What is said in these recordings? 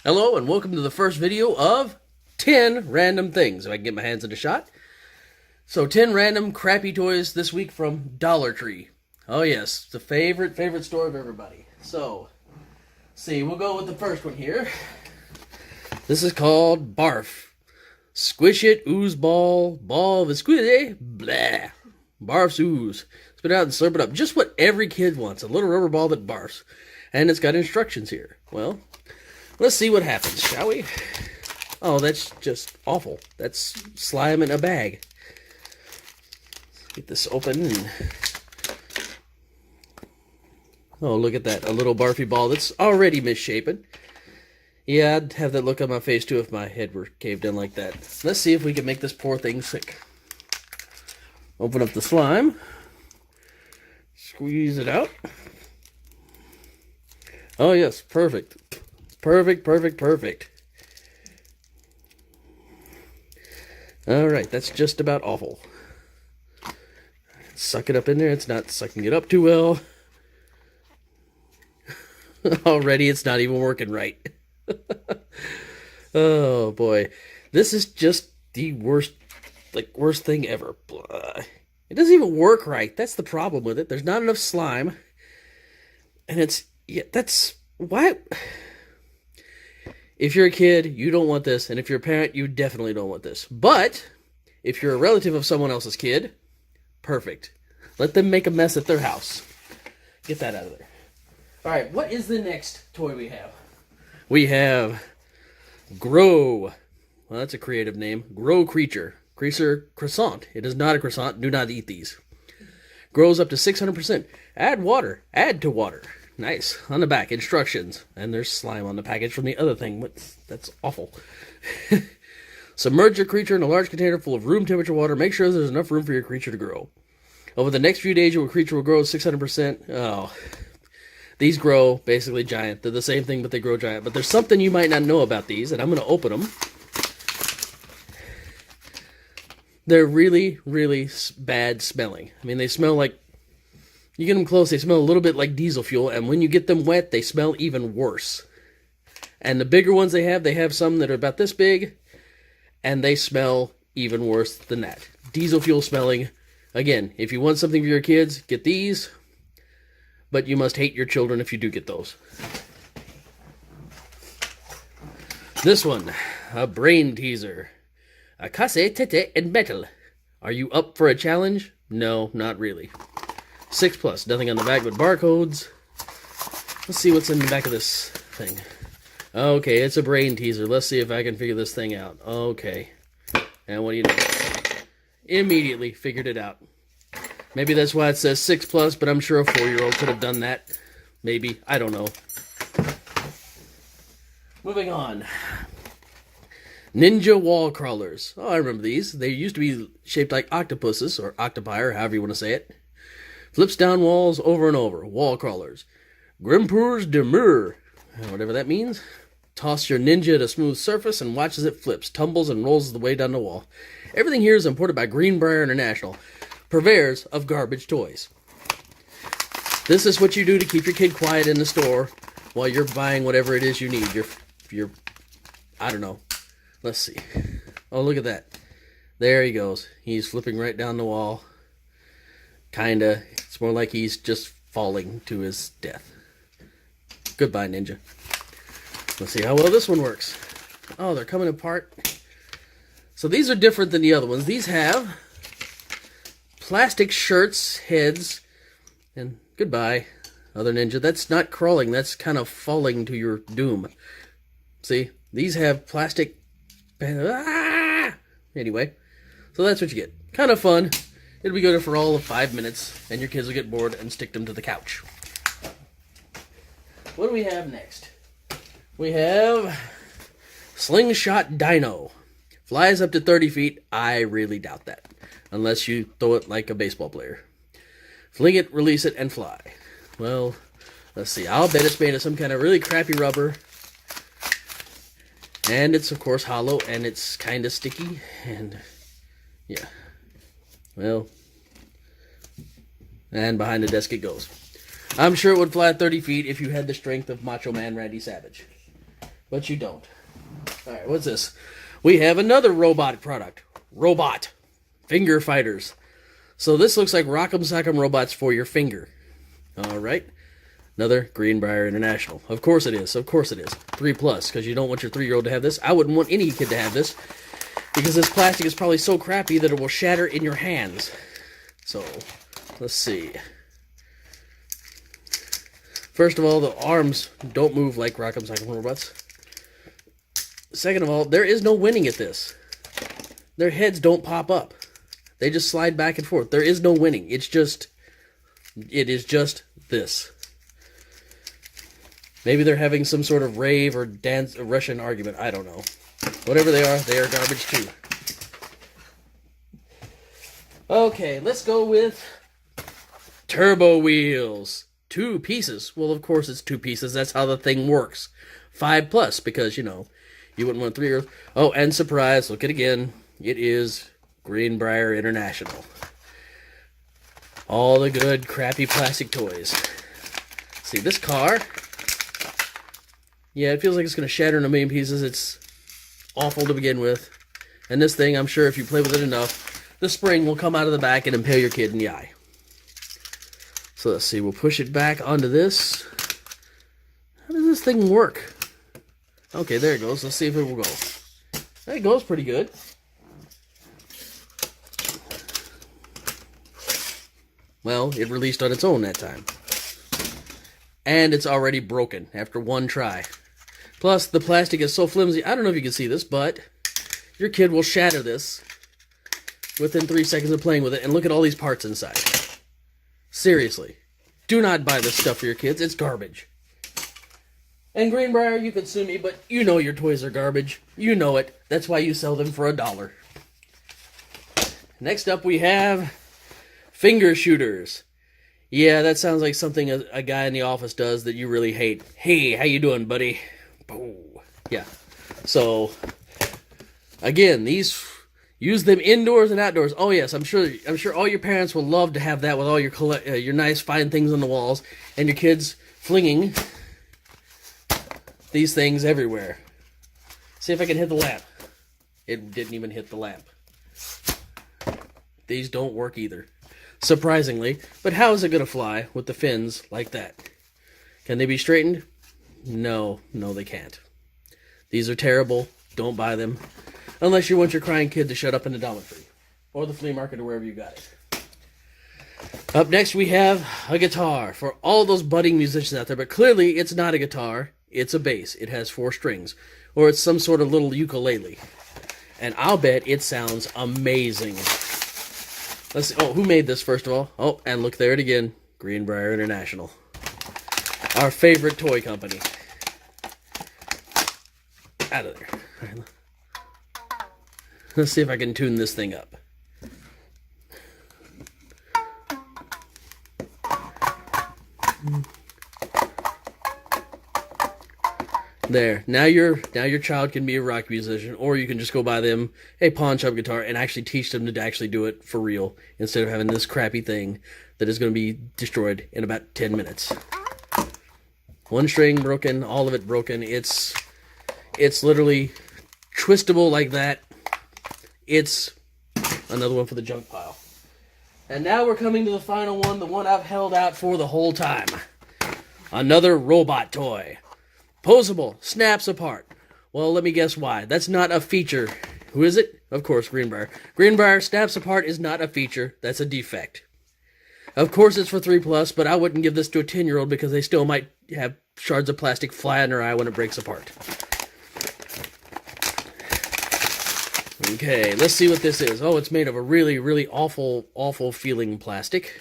Hello and welcome to the first video of 10 random things, if I can get my hands in a shot. So 10 random crappy toys this week from Dollar Tree. Oh yes, the favorite store of everybody. So, see, we'll go with the first one here. This is called Barf. Squish it, ooze ball, ball of squid, blah. Barf's ooze. Spit it out and slurp it up. Just what every kid wants, a little rubber ball that barfs. And it's got instructions here. Well, let's see what happens, shall we? Oh, that's just awful. That's slime in a bag. Get this open and... Oh, look at that. A little barfy ball that's already misshapen. Yeah, I'd have that look on my face too if my head were caved in like that. Let's see if we can make this poor thing sick. Open up the slime. Squeeze it out. Oh yes, perfect. Perfect. Alright, that's just about awful. Suck it up in there. It's not sucking it up too well. Already it's not even working right. Oh boy. This is just the worst thing ever. It doesn't even work right. That's the problem with it. There's not enough slime. And why... If you're a kid, you don't want this, and if you're a parent, you definitely don't want this. But, if you're a relative of someone else's kid, perfect. Let them make a mess at their house. Get that out of there. Alright, what is the next toy we have? We have Grow. Well, that's a creative name. Grow Creature. Croissant. It is not a croissant. Do not eat these. Grows up to 600%. Add water. Add to water. Nice. On the back, instructions. And there's slime on the package from the other thing. That's awful. Submerge your creature in a large container full of room temperature water. Make sure there's enough room for your creature to grow. Over the next few days, your creature will grow 600%. Oh. These grow basically giant. They're the same thing, but they grow giant. But there's something you might not know about these, and I'm going to open them. They're really, really bad smelling. I mean, they smell like... You get them close, they smell a little bit like diesel fuel, and when you get them wet, they smell even worse. And the bigger ones they have some that are about this big, and they smell even worse than that. Diesel fuel smelling. Again, if you want something for your kids, get these, but you must hate your children if you do get those. This one, a brain teaser. A casse tete and metal. Are you up for a challenge? No, not really. 6+, nothing on the back but barcodes. Let's see what's in the back of this thing. Okay, it's a brain teaser. Let's see if I can figure this thing out. Okay. And what do you know? Immediately figured it out. Maybe that's why it says 6+, but I'm sure a 4-year-old could have done that. Maybe. I don't know. Moving on. Ninja wall crawlers. Oh, I remember these. They used to be shaped like octopuses, or octopi, or however you want to say it. Flips down walls over and over. Wall crawlers. Grimpeurs de mur. Whatever that means. Toss your ninja at a smooth surface and watch as it flips, tumbles, and rolls the way down the wall. Everything here is imported by Greenbrier International, purveyors of garbage toys. This is what you do to keep your kid quiet in the store while you're buying whatever it is you need. Your I don't know. Let's see. Oh, look at that. There he goes. He's flipping right down the wall. Kinda. It's more like he's just falling to his death. Goodbye, Ninja. Let's see how well this one works. Oh, they're coming apart. So these are different than the other ones. These have plastic shirts, heads, and goodbye, other Ninja. That's not crawling. That's kind of falling to your doom. See? These have plastic... Anyway, so that's what you get. Kind of fun. It'll be good for all of 5 minutes, and your kids will get bored and stick them to the couch. What do we have next? We have Slingshot Dino. Flies up to 30 feet. I really doubt that, unless you throw it like a baseball player. Fling it, release it, and fly. Well, let's see. I'll bet it's made of some kind of really crappy rubber. And it's, of course, hollow, and it's kind of sticky, and yeah. Well, and behind the desk it goes. I'm sure it would fly 30 feet if you had the strength of Macho Man Randy Savage. but you don't. All right, what's this? We have another robot product. Robot. Finger fighters. So this looks like Rock'em Sock'em robots for your finger. All right. Another Greenbrier International. Of course it is. Of course it is. 3+, because you don't want your 3-year-old to have this. I wouldn't want any kid to have this, because this plastic is probably so crappy that it will shatter in your hands. So, let's see. First of all, the arms don't move like Rock'em Sock'em robots. Second of all, there is no winning at this. Their heads don't pop up. They just slide back and forth. There is no winning. It is just this. Maybe they're having some sort of rave or dance, a Russian argument. I don't know. Whatever they are garbage too. Okay, let's go with Turbo Wheels. 2 pieces. Well, of course it's 2 pieces. That's how the thing works. 5+, because, you know, you wouldn't want 3-year-olds. Oh, and surprise, look at it again. It is Greenbrier International. All the good, crappy plastic toys. See, this car... Yeah, it feels like it's going to shatter in a million pieces. It's awful to begin with. And this thing, I'm sure if you play with it enough, the spring will come out of the back and impale your kid in the eye. So let's see, we'll push it back onto this. How does this thing work? Okay, there it goes. Let's see if it will go. It goes pretty good. Well, it released on its own that time. And it's already broken after one try. Plus, the plastic is so flimsy, I don't know if you can see this, but your kid will shatter this within 3 seconds of playing with it. And look at all these parts inside. Seriously. Do not buy this stuff for your kids. It's garbage. And Greenbrier, you can sue me, but you know your toys are garbage. You know it. That's why you sell them for $1. Next up, we have finger shooters. Yeah, that sounds like something a guy in the office does that you really hate. Hey, how you doing, buddy? Boom. Yeah. So, again, these use them indoors and outdoors. Oh yes, I'm sure all your parents will love to have that with all your nice fine things on the walls, and your kids flinging these things everywhere. See if I can hit the lamp. It didn't even hit the lamp. These don't work either. Surprisingly, but how is it going to fly with the fins like that? Can they be straightened? No, they can't. These are terrible. Don't buy them. Unless you want your crying kid to shut up in the Dollar Tree. Or the flea market or wherever you got it. Up next we have a guitar for all those budding musicians out there. But clearly it's not a guitar. It's a bass. It has 4 strings. Or it's some sort of little ukulele. And I'll bet it sounds amazing. Let's see. Oh, who made this first of all? Oh, and look there it again. Greenbrier International. Our favorite toy company. Out of there. All right. Let's see if I can tune this thing up. There. Now your child can be a rock musician, or you can just go buy them a pawn shop guitar and actually teach them to actually do it for real, instead of having this crappy thing that is going to be destroyed in about 10 minutes. 1 string broken, all of it broken. It's literally twistable like that. It's another one for the junk pile. And now we're coming to the final one, the one I've held out for the whole time. Another robot toy. Posable, snaps apart. Well, let me guess why. That's not a feature. Who is it? Of course, Greenbrier. Greenbrier snaps apart is not a feature. That's a defect. Of course it's for 3+, but I wouldn't give this to a 10-year-old because they still might have shards of plastic fly in their eye when it breaks apart. Okay, let's see what this is. Oh, it's made of a really, really awful feeling plastic.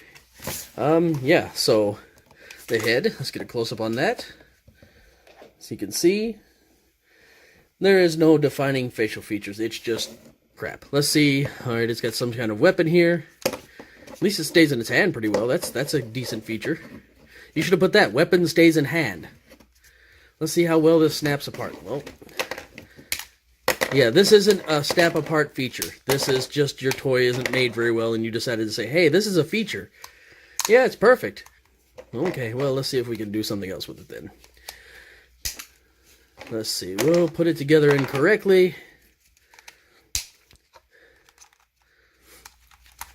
Yeah, so the head. Let's get a close-up on that. So you can see, there is no defining facial features. It's just crap. Let's see. All right, it's got some kind of weapon here. At least it stays in its hand pretty well. That's a decent feature. You should have put that. Weapon stays in hand. Let's see how well this snaps apart. Well, yeah, this isn't a snap apart feature. This is just your toy isn't made very well and you decided to say, hey, this is a feature. Yeah, it's perfect. Okay, well, let's see if we can do something else with it then. Let's see. We'll put it together incorrectly.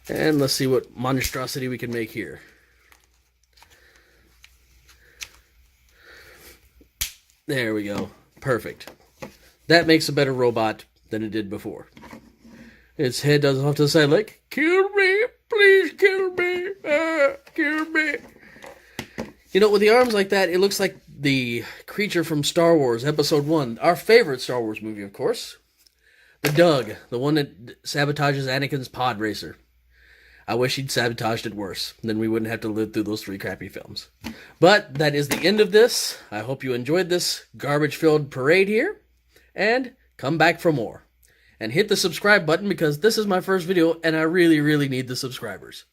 And let's see what monstrosity we can make here. There we go. Perfect. That makes a better robot than it did before. Its head does off to the side like, kill me, please kill me, kill me. You know, with the arms like that, it looks like the creature from Star Wars Episode 1, our favorite Star Wars movie, of course. The Dug, the one that sabotages Anakin's pod racer. I wish he'd sabotaged it worse. Then we wouldn't have to live through those 3 crappy films. But that is the end of this. I hope you enjoyed this garbage-filled parade here. And come back for more. And hit the subscribe button because this is my first video and I really, really need the subscribers.